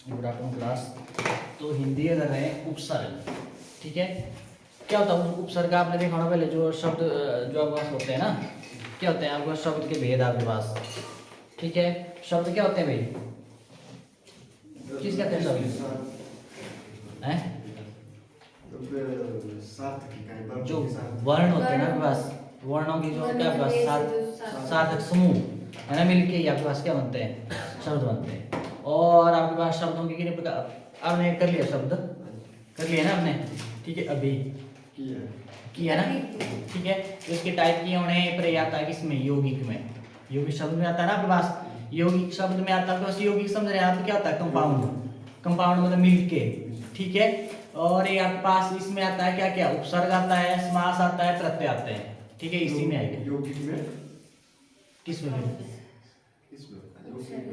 Good afternoon class. तो हिंदी कर रहे हैं उपसर्ग। ठीक है, क्या होता है उपसर्ग? आपने देखा होगा पहले जो शब्द जो आपके पास होते हैं ना, क्या होते हैं आपके पास शब्द के भेद आपके पास। ठीक है, शब्द क्या होते हैं भाई? किस कहते हैं शब्द? हैं जो वर्ण होते हैं ना आपके पास, वर्णों की जो क्या आपके पास सार्थक समूह है ना, मिलके ही आपके पास क्या बनते हैं? शब्द बनते हैं। और आपके पास शब्दों के कितने प्रकार? आपने कर लिया शब्द, कर लिया ना आपने? ठीक है, अभी किया ना? ठीक है, तो इसके टाइप किए होने पर ये आता है किसमें? यौगिक में। यौगिक शब्द में आता है ना आपके पास, यौगिक शब्द में आता है। तो यौगिक समझ रहे हैं आप? क्या होता है? कंपाउंड। कंपाउंड मतलब मिलके। ठीक है, और ये आपके पास इसमें आता है क्या क्या? उपसर्ग आता है, समास आता है, प्रत्यय आते हैं। ठीक है, इसी में आएगा। यौगिक में किसमें?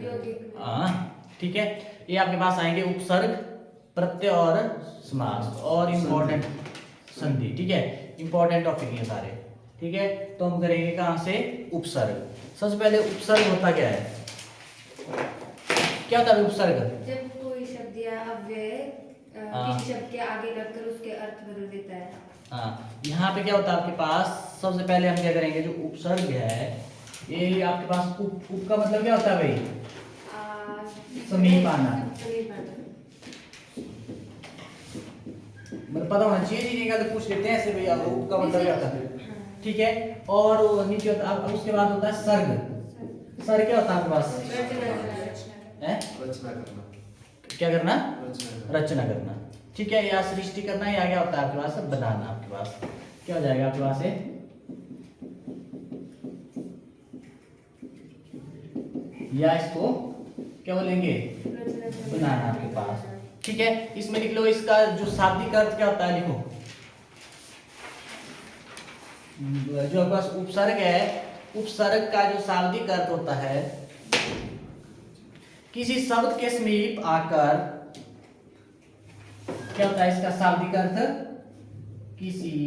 यौगिक हाँ, ठीक है, ये आपके पास आएंगे उपसर्ग, प्रत्यय और समास और इम्पोर्टेंट संधि। ठीक है, इम्पोर्टेंट टॉपिक ये सारे। ठीक है, तो हम करेंगे कहां से? उपसर्ग। सबसे पहले उपसर्ग होता क्या है? क्या होता है उपसर्ग? जब कोई शब्द या अव्यय किसी शब्द के आगे लगकर उसके अर्थ बदल देता है। हाँ, यहाँ पे क्या होता है आपके पास? सबसे पहले हम क्या करेंगे, जो उपसर्ग है ये आपके पास उप का मतलब क्या होता है भाई? समीप आना। मतलब पता होना चाहिए, नहीं निकाल तो पूछ लेते हैं ऐसे भैया, उप का मतलब क्या होता है? ठीक है, और नीचे होता है, उसके बाद होता है सर्ग। सर्ग क्या होता है आपके पास? है रचना करना। क्या करना? रचना करना। ठीक है, या सृष्टि करना, या क्या होता है आपके पास? बनाना। आपके पास क्या हो जाएगा आपके पास है? या इसको क्या बोलेंगे? बनाना आपके पास। ठीक है, इसमें लिख लो, इसका जो शाब्दिक अर्थ क्या होता है लिखो। जो आपके पास उपसर्ग है, उपसर्ग का जो शाब्दिक अर्थ होता है, किसी शब्द के समीप आकर, क्या होता है इसका शाब्दिक अर्थ? किसी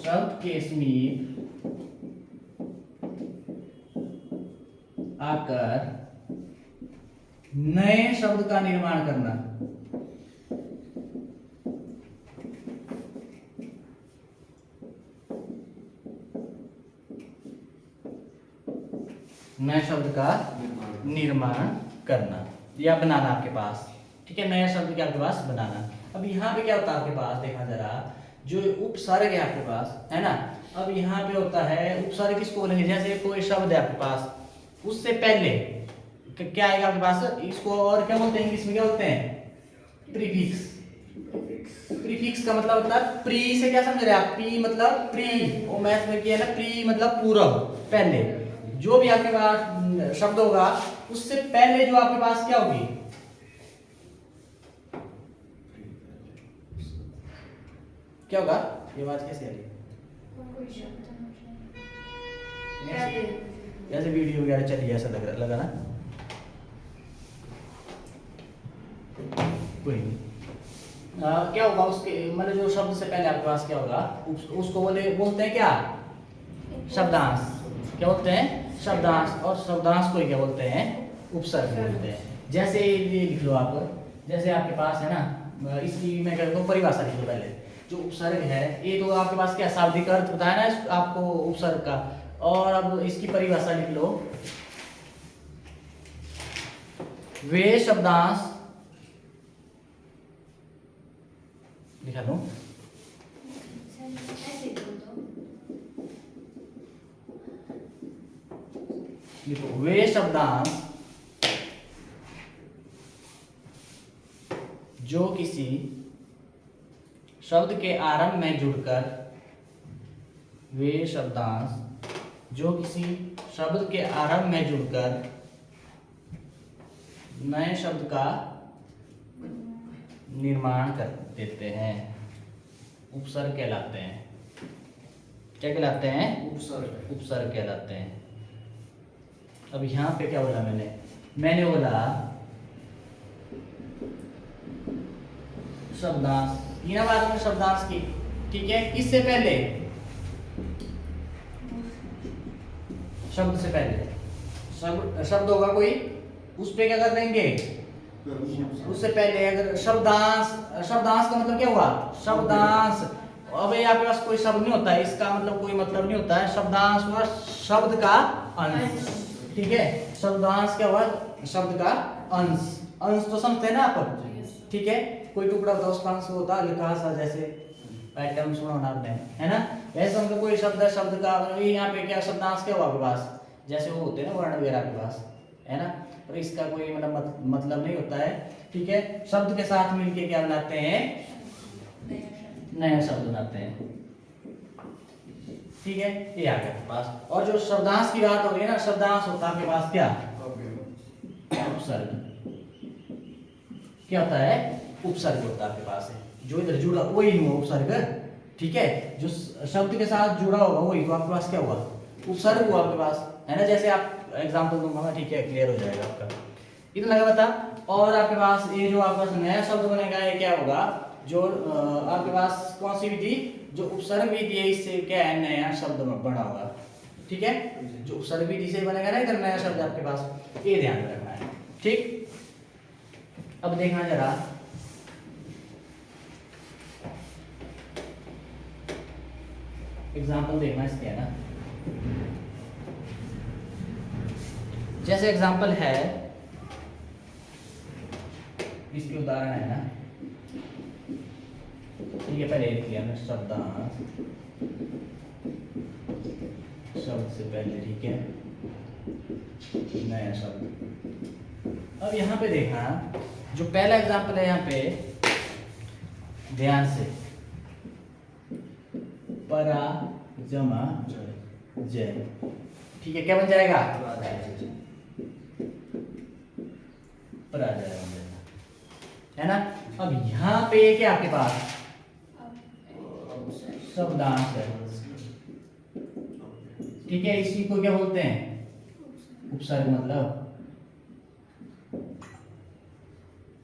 शब्द के समीप आकर नए शब्द का निर्माण करना। नए शब्द का निर्माण करना या बनाना आपके पास। ठीक है, नया शब्द क्या आपके पास? बनाना। अब यहाँ पे क्या होता है आपके पास? देखा जरा, जो उपसर्ग है आपके पास है ना, अब यहाँ पे होता है उपसर्ग किसको बोलेंगे? जैसे कोई शब्द है आपके पास, उससे पहले क्या आएगा आपके पास? इसको और क्या बोलते हैं इंग्लिश में? क्या बोलते हैं? प्रीफिक्स। प्रीफिक्स का मतलब होता है प्री से, क्या समझ रहे हैं आप? प्री मतलब प्री, वो मैथ में किया ना, प्री मतलब पूर्व, पहले। जो भी आपके पास शब्द होगा उससे पहले जो आपके पास क्या होगी? क्या होगा? ये बात कैसे आ रही? जैसे वीडियो वगैरह चली ऐसा लगा ना? कोई नहीं। क्या होगा उसके मतलब जो शब्द से पहले आपके पास क्या होगा? उसको बोलते हैं क्या? शब्दांश। क्या बोलते हैं? शब्दांश। और शब्दांश को क्या बोलते हैं? उपसर्ग बोलते हैं। जैसे ये लिख लो आप, जैसे आपके पास है ना, इसकी मैं कहता हूँ परिभाषा लिख लो पहले। जो उपसर्ग है ये तो आपके पास क्या शाब्दिक अर्थ बताया ना आपको उपसर्ग का, और अब इसकी परिभाषा लिख लो। वे शब्दांश, लिखा दो, लिखो, वे शब्दांश जो किसी शब्द के आरंभ में जुड़कर, वे शब्दांश जो किसी शब्द के आरंभ में जुड़कर नए शब्द का निर्माण कर देते हैं, उपसर्ग कहलाते हैं। क्या कहलाते हैं? उपसर्ग। उपसर्ग कहलाते हैं। अब यहां पे क्या बोला मैंने बोला शब्दांश, ये ना बात में शब्दांश की। ठीक है, इससे पहले शब्द से पहले शब्द होगा कोई, उस पे क्या कर देंगे, उससे पहले अगर शब्दांश, शब्दांश का मतलब क्या हुआ, शब्दांश। अब ये आपके पास कोई शब्द नहीं होता है, इसका मतलब कोई मतलब नहीं होता है। शब्दांश हुआ शब्द का अंश, ठीक है। शब्दांश क्या हुआ, शब्द का अंश। अंश तो समझते हैं ना आप, ठीक है। कोई टुकड़ा होता है उसका अंश होता है, लिखा सा जैसे पैटर्न सुना होना आपने, है ना। वैसे मतलब कोई शब्द है, शब्द का यहाँ पे क्या शब्दांश क्या हुआ आपके पास, जैसे वो होते हैं ना वर्ण वगैरह आपके पास, है ना। और इसका कोई मतलब नहीं होता है, ठीक है। शब्द के साथ मिलके क्या बनाते हैं, नया शब्द बनाते हैं, ठीक है। ये आ गया आपके पास। और जो शब्दांश की बात हो रही है ना, शब्दांश होता है आपके पास क्या, उपसर्ग। क्या होता है, उपसर्ग होता है आपके पास है, जो इधर जुड़ा वही हुआ उपसर्ग, ठीक है। जो शब्द के साथ जुड़ा होगा वही तो आपके पास क्या हुआ, उपसर्ग हुआ आपके पास, है ना। जैसे आप एग्जांपल दूंगा मैं, ठीक है, क्लियर हो जाएगा आपका, इतना लगा बता। और आपके पास ये जो आपके पास नया शब्द बनेगा, ये क्या होगा, जो आपके पास कौन सी विधि, जो उपसर्ग विधि है, इससे क्या है, नया शब्द बना होगा, ठीक है। जो उपसर्ग विधि से बनेगा ना इधर नया शब्द आपके पास, ये ध्यान में रखना है, ठीक। अब देखना जरा, एग्जाम्पल देखना इसके, है ना। जैसे एग्जाम्पल है, इसकी उदाहरण है ना, ठीक है। पहले लिख लिया हमने शब्दांश, शब्द से पहले, ठीक है, नया शब्द। अब यहाँ पे देखना, जो पहला एग्जाम्पल है यहाँ पे, ध्यान से, परा जमा जय, ठीक है। क्या बन जाएगा, पराजय बन जाएगा, है ना। अब यहाँ पे क्या आपके पास शब्दांश है, ठीक है। इसी को क्या बोलते हैं, उपसर्ग, मतलब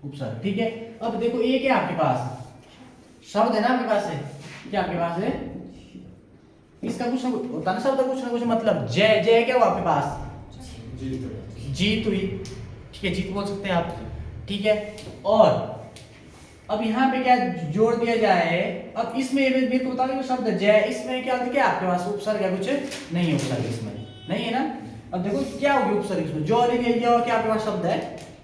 उपसर्ग, ठीक है। अब देखो ये क्या आपके पास शब्द है ना, आपके पास है क्या, आपके पास है, इसका कुछ होता ना शब्द, कुछ ना कुछ मतलब। जय, जय क्या हुआ आपके पास, जीत हुई, ठीक है, जीत बोल सकते हैं आप, ठीक है। और अब यहाँ पे क्या जोड़ दिया जाए, अब इसमें ये तो बता दो शब्द जय, इसमें क्या क्या आपके पास उपसर्ग है, कुछ नहीं है उपसर्ग इसमें, नहीं है ना। अब देखो क्या होगी उपसर्ग इसमें, जो लिखा क्या आपके पास शब्द है,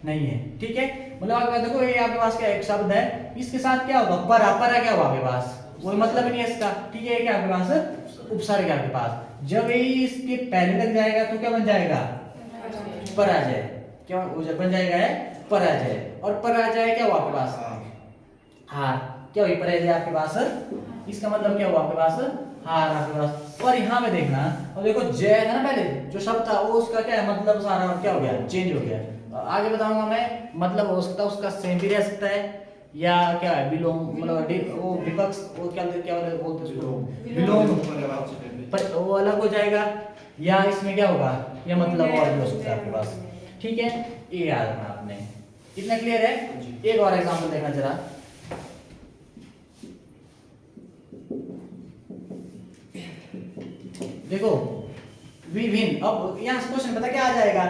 नहीं है, ठीक है। मतलब आप देखो ये आपके पास क्या एक शब्द है, इसके साथ क्या होगा, परा, परा क्या हुआ आपके पास, कोई मतलब नहीं है इसका, ठीक है। क्या आपके पास उपसर्ग है आपके पास, जब ये इसके पहले लग जाएगा तो क्या बन जाएगा, पराजय, क्या बन जाएगा है, पराजय। और पराजय क्या हुआ आपके पास, हार, क्या हुई पराजय आपके पास, इसका मतलब क्या हुआ आपके पास, हार आपके पास। और यहाँ पे देखना, और देखो जय है ना, पहले जो शब्द था वो उसका क्या है, मतलब सारा क्या हो गया, चेंज हो गया। आगे बताऊंगा मैं, मतलब हो सकता है उसका सेम भी रह सकता है, या क्या है विलोम, मतलब वो विपक्ष, वो क्या बोलते उसको, विलोम, पर वो अलग हो जाएगा, या इसमें क्या होगा, या मतलब और भी हो सकता है आपके पास, ठीक है। ये याद रखना आपने, इतना क्लियर है। एक और एग्जांपल देखना जरा, देखो विभिन्न। अब यहाँ से क्वेश्चन पता क्या आ जाएगा,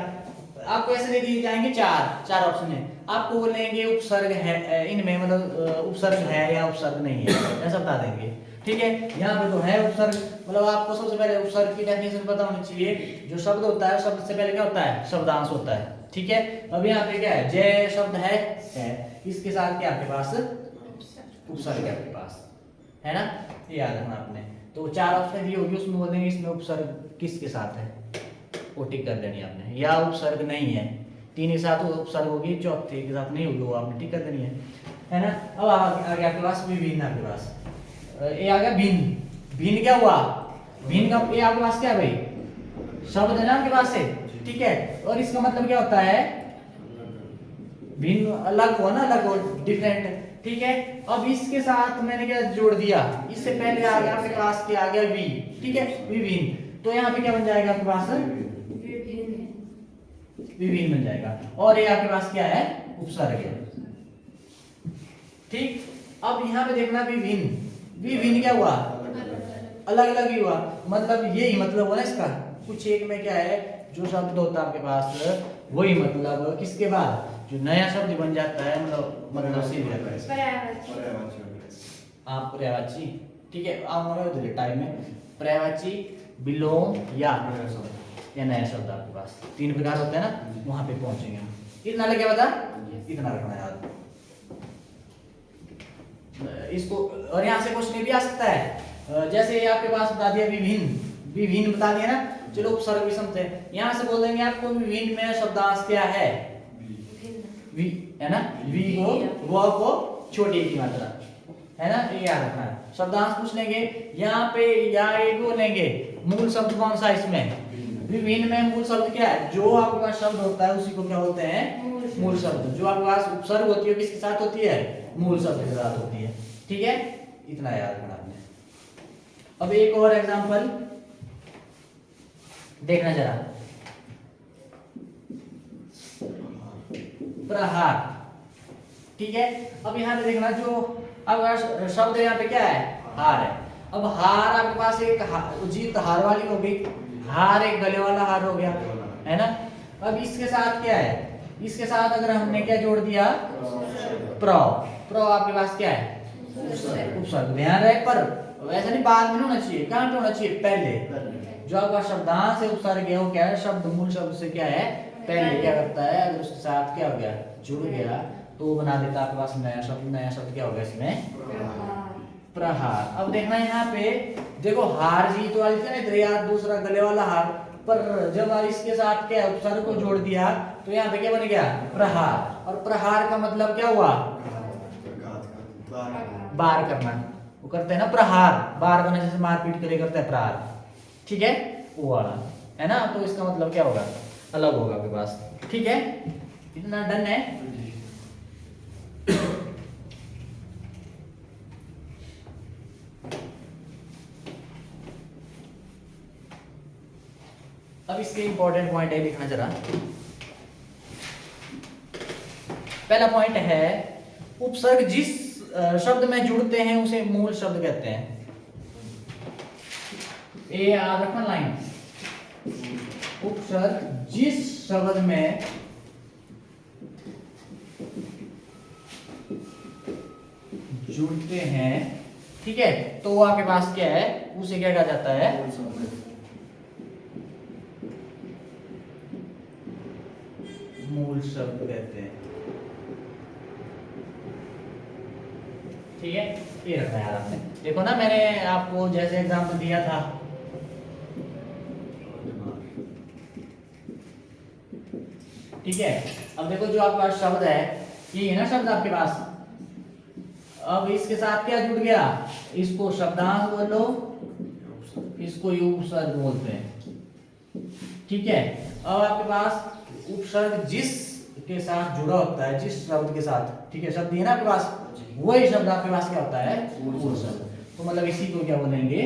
आपको ऐसे दे दिए जाएंगे चार ऑप्शन है, आपको बोलेंगे उपसर्ग है इनमें, मतलब उपसर्ग है या उपसर्ग नहीं है, ऐसा बता देंगे, ठीक है। यहाँ पे तो है उपसर्ग, मतलब आपको सबसे पहले उपसर्ग की डेफिनेशन पता होनी चाहिए। जो शब्द होता है शब्द से पहले क्या होता है, शब्दांश होता है, ठीक है। अब यहाँ पे क्या है, जय शब्द है, इसके साथ क्या आपके पास उपसर्ग है आपके पास, है ना। ये याद रखना आपने। तो चार ऑप्शन दी होगी, उसमें बोलेंगे इसमें उपसर्ग किसके साथ है, वो टिक कर देनी आपने, या उपसर्ग नहीं है, तीन के साथ उपसर्ग होगी, चौथे के साथ नहीं होगी, वो आपने टिक कर देनी है ना। अब आगे आपके पास विभिन्न, आपके पास ये आ गया भिन्न। भिन्न क्या हुआ, भिन्न का ये आपके पास क्या है भाई, शब्द है ना आपके पास है, ठीक है। और इसका मतलब क्या होता है, भिन्न अलग हो ना, अलग हो, डिफरेंट, ठीक है। अब इसके साथ मैंने क्या जोड़ दिया, इससे पहले आ गया आपके पास क्या आ गया, वी, ठीक है, विभिन्न। तो यहाँ पे क्या बन जाएगा आपके पास, विभिन्न बन जाएगा। और ये आपके पास क्या है, उपसर्ग है, ठीक। अब यहाँ पे देखना विभिन्न, विभिन्न क्या हुआ, अलग अलग ही हुआ, मतलब यही मतलब हुआ ना इसका, कुछ एक में क्या है, जो शब्द होता है आपके पास वही मतलब किसके बाद जो नया शब्द बन जाता है, मतलब सीधे आप पर्यायवाची, ठीक है। आऊंगा मैं उधर टाइम में पर्यायवाची, बिलोंग या नया शब्द आपके पास 3 प्रकार होते हैं ना, वहां पे पहुंचेंगे हम। इतना लगे बता, इतना रखना याद इसको। और यहाँ से क्वेश्चन भी आ सकता है, जैसे ये आपके पास बता दिया विभिन्न, विभिन्न बता दिया ना, चलो उपसर्ग विषम थे, यहाँ से बोल देंगे आपको विभिन्न में शब्दांश क्या है, वी है ना, वी को व को छोटी की मात्रा है ना, ये याद रखना है। शब्दांश पूछ लेंगे यहाँ पे, या एक बोलेंगे मूल शब्द कौन सा इसमें, विभिन्न में मूल शब्द क्या है, जो आपके पास शब्द होता है उसी को क्या बोलते हैं, मूल शब्द। जो आपके पास उपसर्ग होती है किसके साथ होती है, मूल शब्द के साथ होती है, ठीक है। इतना याद रखना आपने। अब एक और एग्जांपल देखना जरा, प्रहार, ठीक है। अब यहाँ पे देखना, जो अब शब्द यहाँ पे क्या है, हार है। अब हार आपके पास एक जीत हार वाली हो गई, हार एक गले वाला हार हो गया, है ना। अब इसके साथ क्या है, इसके साथ अगर हमने क्या जोड़ दिया, प्र, प्र आपके पास क्या है, उपसर्ग। ध्यान रहे, पर वैसा नहीं बाद में होना चाहिए, कहाँ पे होना चाहिए, पहले। जो आपका शब्दांश है उपसर्ग है वो क्या है, शब्द मूल शब्द से क्या है, पहले क्या करता है, अगर उसके साथ क्या हो गया, जुड़ गया, तो बना देता आपके पास नया शब्द। नया शब्द क्या हो गया इसमें, प्रहार। अब देखना यहाँ पे देखो, हार जीत वाली थी ना यार, दूसरा गले वाला हार, पर जब इसके साथ क्या उपसर्ग को जोड़ दिया तो यहाँ पे क्या बन गया, प्रहार। और प्रहार का मतलब क्या हुआ, बार करना, वो करते हैं ना प्रहार, बार करना, जैसे मारपीट करे करते हैं प्रहार, ठीक है, वो वाला है ना। तो इसका मतलब क्या होगा, अलग होगा आपके पास, ठीक है। इतना डन है। अब इसके इंपॉर्टेंट पॉइंट है, लिखना जरा। पहला पॉइंट है, उपसर्ग जिस शब्द में जुड़ते हैं उसे मूल शब्द कहते हैं। ये याद रखना लाइन, उपसर्ग जिस शब्द में जुड़ते हैं, ठीक है, तो वो आपके पास क्या है, उसे क्या कहा जाता है, मूल शब्द कहते हैं, ठीक है। ये रखना यार आपने, देखो ना मैंने आपको जैसे एग्जाम्पल दिया था, ठीक है। अब देखो जो आपके पास शब्द है, ये है ना शब्द आपके पास, अब इसके साथ क्या जुड़ गया, इसको शब्दांश बोलो, इसको उपसर्ग बोलते हैं, ठीक है। अब आपके पास उपसर्ग जिस के साथ जुड़ा होता है, जिस शब्द के साथ, ठीक है, शब्द है ना आपके पास, वही शब्द आपके पास क्या होता है, मूल शब्द। तो मतलब इसी को क्या बोलेंगे,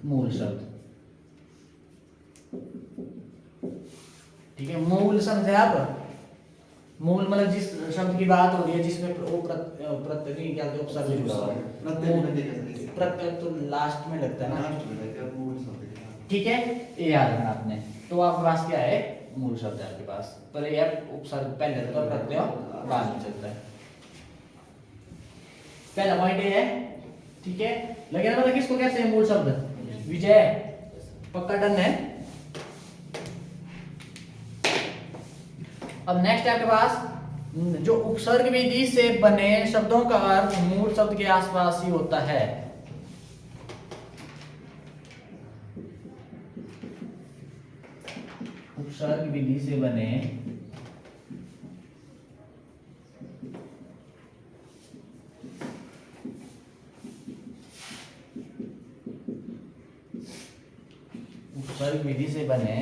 मूल शब्द, ठीक है। मूल समझे आप, मूल मतलब जिस शब्द की बात हो रही है जिसमें वो प्रत्यय क्या कहते हैं, उपसर्ग जुड़ा हुआ है, प्रत्यय तो लास्ट में लगता है ना, ठीक है। ये याद रखना आपने। तो आपके पास क्या है, मूल शब्द है आपके पास, पर ये उपसर्ग पहले रहता है, प्रत्यय बाद में चलता है। पहला पॉइंट ये है, ठीक है। लगे ना पता किसको कहते हैं मूल शब्द, विजय, पक्का डन है। अब नेक्स्ट है आपके पास, जो उपसर्ग विधि से बने शब्दों का अर्थ मूल शब्द के आसपास ही होता है। उपसर्ग विधि से बने उपसर्ग विधि से बने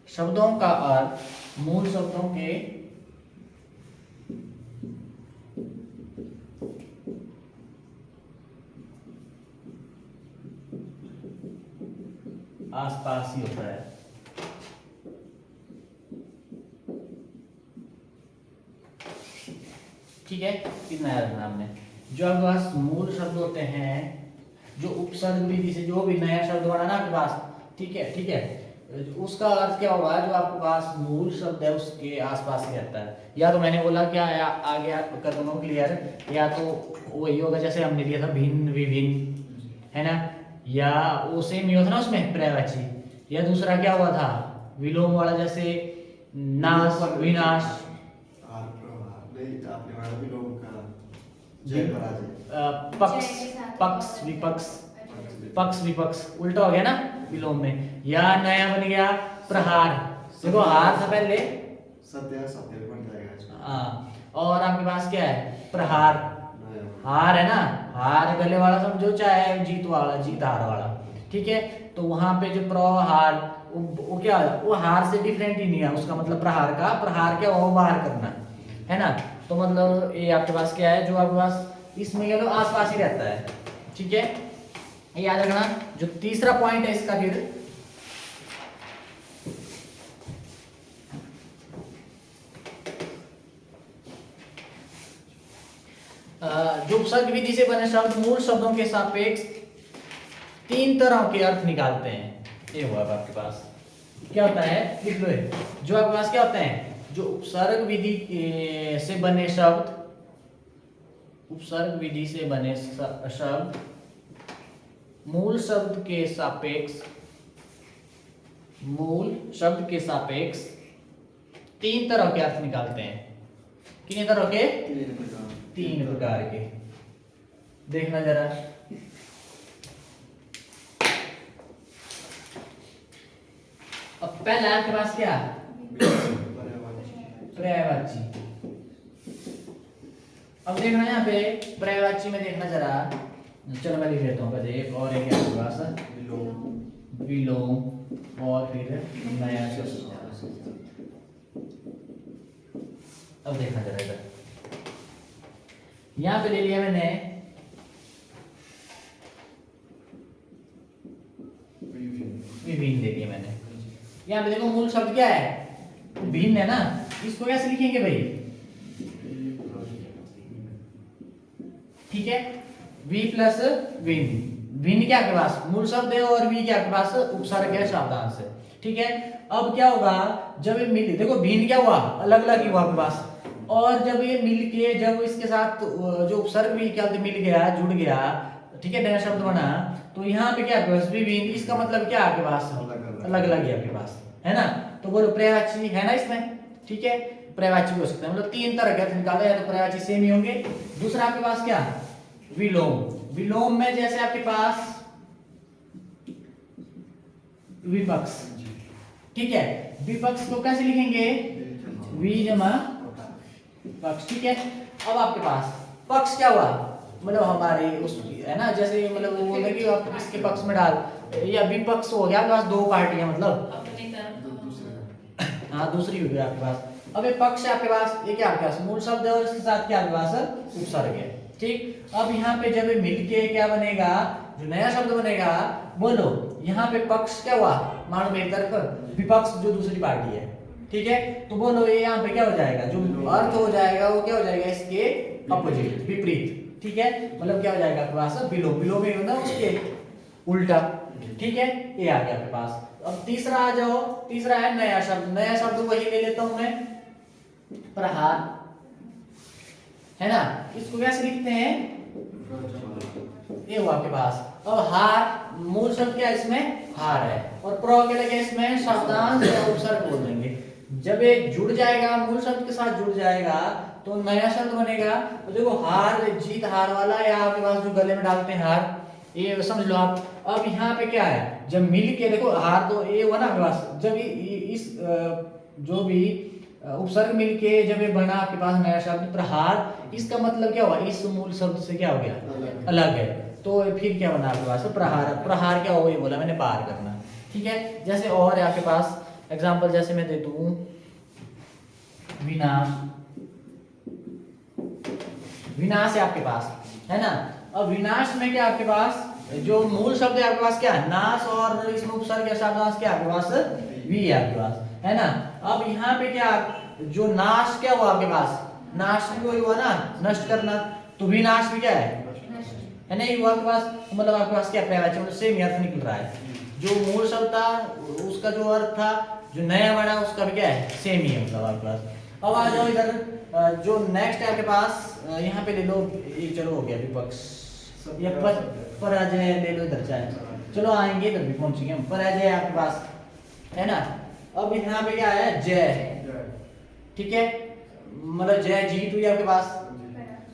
शब्दों का अर्थ मूल शब्दों के आसपास ही होता है, ठीक है। कितना याद रखना हमने, जो आपके पास मूल शब्द होते हैं, जो उपसर्ग विधि से जो भी नया शब्द बना ना आपके पास, ठीक है, ठीक है। उसका अर्थ क्या होगा, जो आपके पास मूल शब्द है उसके आसपास ही रहता है। या तो मैंने बोला क्या आगे कर दोनों क्लियर, या तो वही होगा जैसे हमने लिया था भिन्न विभिन्न, है ना, या वो सेम ही होता ना उसमें पर्यायवाची। या दूसरा क्या हुआ था विलोम वाला, जैसे नाश विनाश, पक्ष पक्ष विपक्ष, पक्ष विपक्ष उल्टा हो गया ना विलोम में। या नया बन गया प्रहार, देखो हार था पहले सत्य सत्य बन जाएगा। हाँ, और आपके पास क्या है प्रहार, हार है ना, हार गले वाला समझो, चाहे जीत वाला जीत हार वाला, ठीक है। तो वहां पे जो प्रहार वो क्या है, वो हार से डिफरेंट ही नहीं है, उसका मतलब प्रहार का, प्रहार क्या वो बाहर करना, है ना। तो मतलब ये आपके पास क्या है, जो आपके पास इसमें क्या आस पास ही रहता है, ठीक है। ये याद रखना। जो तीसरा पॉइंट है इसका, फिर जो उपसर्ग विधि से बने शब्द मूल शब्दों के सापेक्ष तीन तरह के अर्थ निकालते हैं। ये हुआ आपके पास क्या होता है, लिख लो। जो आपके पास क्या होते हैं, जो उपसर्ग विधि से बने शब्द, उपसर्ग विधि से बने शब्द मूल शब्द के सापेक्ष, मूल शब्द के सापेक्ष तीन तरह के अर्थ निकालते हैं। कितने तरह के, तीन प्रकार के। देखना जरा, अब पहला आपके पास क्या, पर्यायवाची। अब देखना यहाँ पे पर्यायवाची में देखना जरा, चलो मैं लिख लेता हूँ पहले एक और, एक आपके पास विलोम और फिर नया शब्द। अब देखना जरा इधर, यहाँ पे ले लिया मैंने विभिन्न, ले लिया मैंने। यहाँ पे देखो मूल शब्द क्या है, भिन्न है ना, इसको कैसे लिखेंगे भाई, ठीक है, वी प्लस विन। विन क्या आपके पास मूल शब्द है और वी क्या आपके पास उपसर्ग है शब्दांश है, ठीक है। अब क्या होगा, जब ये मिल, देखो भिन्न क्या हुआ, अलग अलग ही हुआ आपके पास, और जब ये मिल के, जब इसके साथ जो उपसर्ग भी क्या मिल गया, जुड़ गया, ठीक है, नया शब्द बना, तो यहाँ पे क्या आपके पास विभिन्न, इसका मतलब क्या आपके पास अलग अलग है आपके पास, है ना। तो बोलो पर्यायवाची है ना इसमें, ठीक है, पर्यायवाची हो सकता है, मतलब तीन तरह के अर्थ निकाला, या तो पर्यायवाची सेम ही होंगे। दूसरा आपके पास क्या, विलोम। विलोम में जैसे आपके पास विपक्ष, ठीक है, विपक्ष को कैसे लिखेंगे, वी जमा पक्ष, ठीक है। अब आपके पास पक्ष क्या हुआ, मतलब हमारे उस, है ना, जैसे मतलब वो बोले कि आप किसके पक्ष में डाल, या विपक्ष हो गया आपके पास दो पार्टियां, मतलब अपनी तरफ, हाँ दूसरी हो गई आपके पास। अब ये पक्ष है आपके पास, ये क्या आपके पास मूल शब्द है और इसके साथ क्या आपके पास उपसर्ग है, ठीक। अब यहाँ पे जब मिलके क्या बनेगा, जो नया शब्द बनेगा, बोलो यहाँ पे पक्ष क्या हुआ, मानो मेरी तरफ विपक्ष जो दूसरी पार्टी है, ठीक है। तो बोलो ये यहाँ पे क्या हो जाएगा, जो अर्थ हो जाएगा वो क्या हो जाएगा, इसके अपोजिट, विपरीत, ठीक है। मतलब क्या हो जाएगा आपके पास विलोम, विलोम ही होता है उसके उल्टा, ठीक है। ये आ गया आपके पास। अब तीसरा आ जाओ, तीसरा है नया शब्द। नया शब्द वही ले लेता हूं मैं, प्रहार, है ना। इसको कैसे लिखते हैं, ये हुआ आपके पास। अब हार, मूल शब्द क्या इसमें हार है, और प्र के लगे इसमें शब्दांश या उपसर्ग बोल देंगे। जब ये जुड़ जाएगा, मूल शब्द के साथ जुड़ जाएगा, तो नया शब्द बनेगा। तो देखो हार, जीत हार वाला, या आपके पास जो गले में डालते हैं हार, ये समझ लो आप। अब यहाँ पे क्या है, जब मिल के देखो हार, तो ये हुआ ना आपके पास, जब इस जो भी उपसर्ग मिलके जब ये बना आपके पास नया शब्द प्रहार, इसका मतलब क्या हुआ, इस मूल शब्द से क्या हो गया, अलग है। तो फिर क्या बना आपके पास प्रहार। प्रहार क्या हो, ये बोला मैंने पार करना, ठीक है। जैसे और है आपके पास एग्जांपल, जैसे मैं दे दूं विनाश। विनाश है आपके पास, है ना। अब विनाश में क्या आपके पास जो मूल शब्द है आपके पास क्या है, नाश, और इसमें उपसर्ग या शब्दांश क्या आपके पास वी है आपके पास, है ना। अब यहाँ पे क्या, जो नाश क्या हुआ आपके पास, नाश भी हुआ ना, नष्ट करना, तो विनाश भी क्या है ना, ये हुआ आपके पास। मतलब आपके पास क्या पर्यायवाची, मतलब सेम अर्थ निकल रहा है, जो मूल शब्द था उसका जो अर्थ था, जो नया बना उसका भी क्या है, सेम ही है मतलब आपके पास। अब आ जाओ इधर, जो नेक्स्ट है आपके पास, यहाँ पे ले लो, ये चलो हो गया विपक्ष, या पराजय ले लो इधर चाहे, चलो आएंगे इधर भी पहुंचेंगे हम। पराजय आपके पास है ना। अब यहाँ पे क्या है, जय, ठीक है, मतलब जय जीत हुई आपके पास।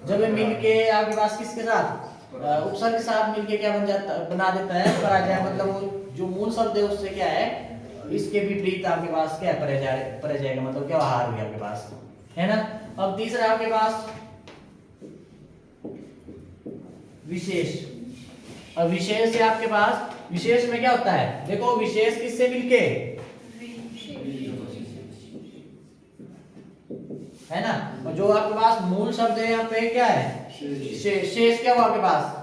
जब ये मिलके आपके पास किसके साथ, उपसर्ग के साथ मिलके क्या बन जाता, बना देता है पराजय, मतलब वो जो मूल शब्द है उससे क्या है, इसके विपरीत आपके पास क्या है, पराजय, पराजय का मतलब क्या, हार हुई आपके पास, है ना। अब तीसरा आपके पास विशेष। अब विशेष है आपके पास, विशेष में क्या होता है, देखो विशेष किससे मिलके, है ना। और जो आपके पास मूल शब्द है यहाँ पे क्या है, शेष क्या हुआ आपके पास,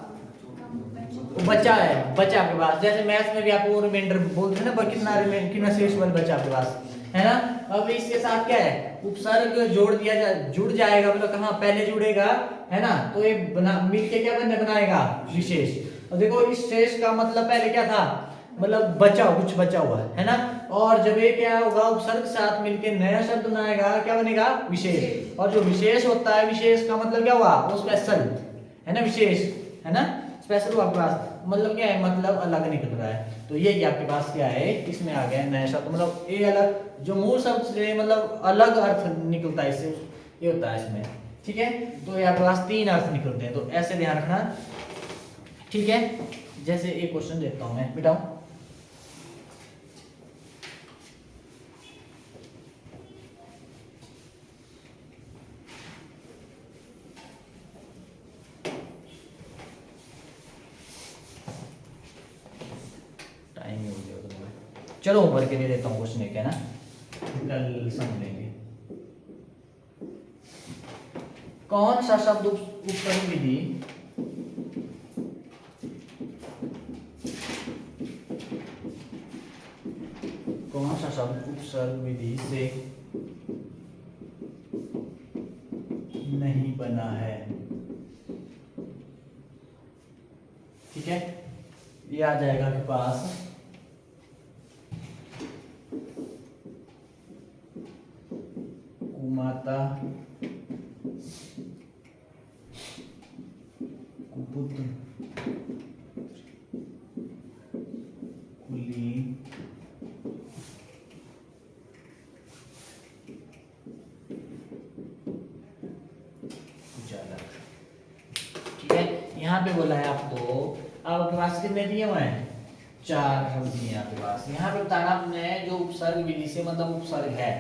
बचा है, बचा आपके पास। जैसे मैथ्स में भी आपको रिमाइंडर बोलते हैं ना, कितना शेष बल बचा आपके पास, है ना। अब इसके साथ क्या है, उपसर्ग जोड़ दिया जुड़ जाएगा, मतलब कहाँ पहले जुड़ेगा, है ना, तो ये मिलके क्या बनाएगा, विशेष। और देखो इस शेष का मतलब पहले क्या था, मतलब बचा, कुछ बचा हुआ है ना। और जब ये क्या होगा, उपसर्ग साथ मिलके नया शब्द बनाएगा, क्या बनेगा, विशेष। और जो विशेष होता है, विशेष का मतलब क्या हुआ, वो स्पेशल है ना, विशेष है ना, स्पेशल हुआ आपके पास, मतलब क्या है, मतलब अलग निकल रहा है। तो ये आपके पास क्या है, इसमें आ गया नया शब्द, मतलब ये अलग, जो मूल शब्द से मतलब अलग अर्थ निकलता है इससे, ये होता है इसमें, ठीक है। तो ये आपके पास 3 अर्थ निकलते हैं, तो ऐसे ध्यान रखना, ठीक है। जैसे एक क्वेश्चन देता हूं मैं, बेटा टाइम हो गया, चलो ऊपर के लिए देता हूँ क्वेश्चन एक, है ना, कल समझ लेंगे। कौन सा शब्द उपसर्ग विधि कौन सा शब्द उपसर्ग विधि से नहीं बना है, ठीक है। ये आ जाएगा आपके पास कुमाता, कुपुत्र, कुलीन, कुचालक, ठीक है। यहाँ पे बोला है आपको, आपके पास कितने दिए हुए हैं, 4 शब्द दिए आपके पास। यहाँ पे बताना आपने जो उपसर्ग विधि से मतलब उपसर्ग है,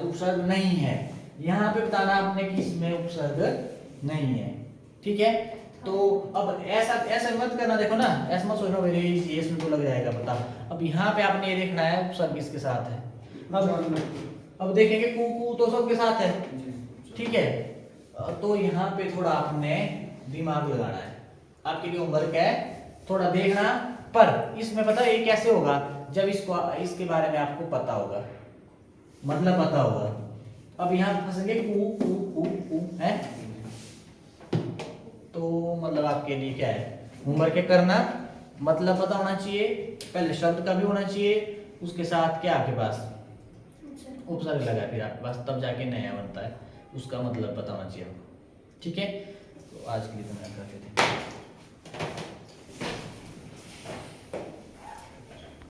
उपसर्ग नहीं है, यहाँ पे बताना आपने कि इसमें उपसर्ग नहीं है, ठीक है। तो अब ऐसा ऐसा मत करना, देखो ना, ऐसा मत सोचना वेरी इजी इसमें तो लग जाएगा पता। अब यहाँ पे आपने ये देखना है उपसर्ग किसके साथ है। अब देखेंगे कू तो सबके साथ है, ठीक है। तो यहाँ पे थोड़ा आपने दिमाग लगाना है, आपके लिए होमवर्क है, थोड़ा देखना। पर इसमें पता है ये कैसे होगा, जब इसके बारे में आपको पता होगा, मतलब पता होगा। अब यहाँ फंसेंगे कू कू कू कू है, तो मतलब आपके लिए क्या है, होमवर्क क्या करना, मतलब पता होना चाहिए, पहले शब्द का भी होना चाहिए, उसके साथ क्या आपके पास उपसर्ग लगा फिर आपके पास, तब जाके नया बनता है, उसका मतलब पता होना चाहिए आपको, ठीक है। तो आज के लिए तो मैं कर देते हैं।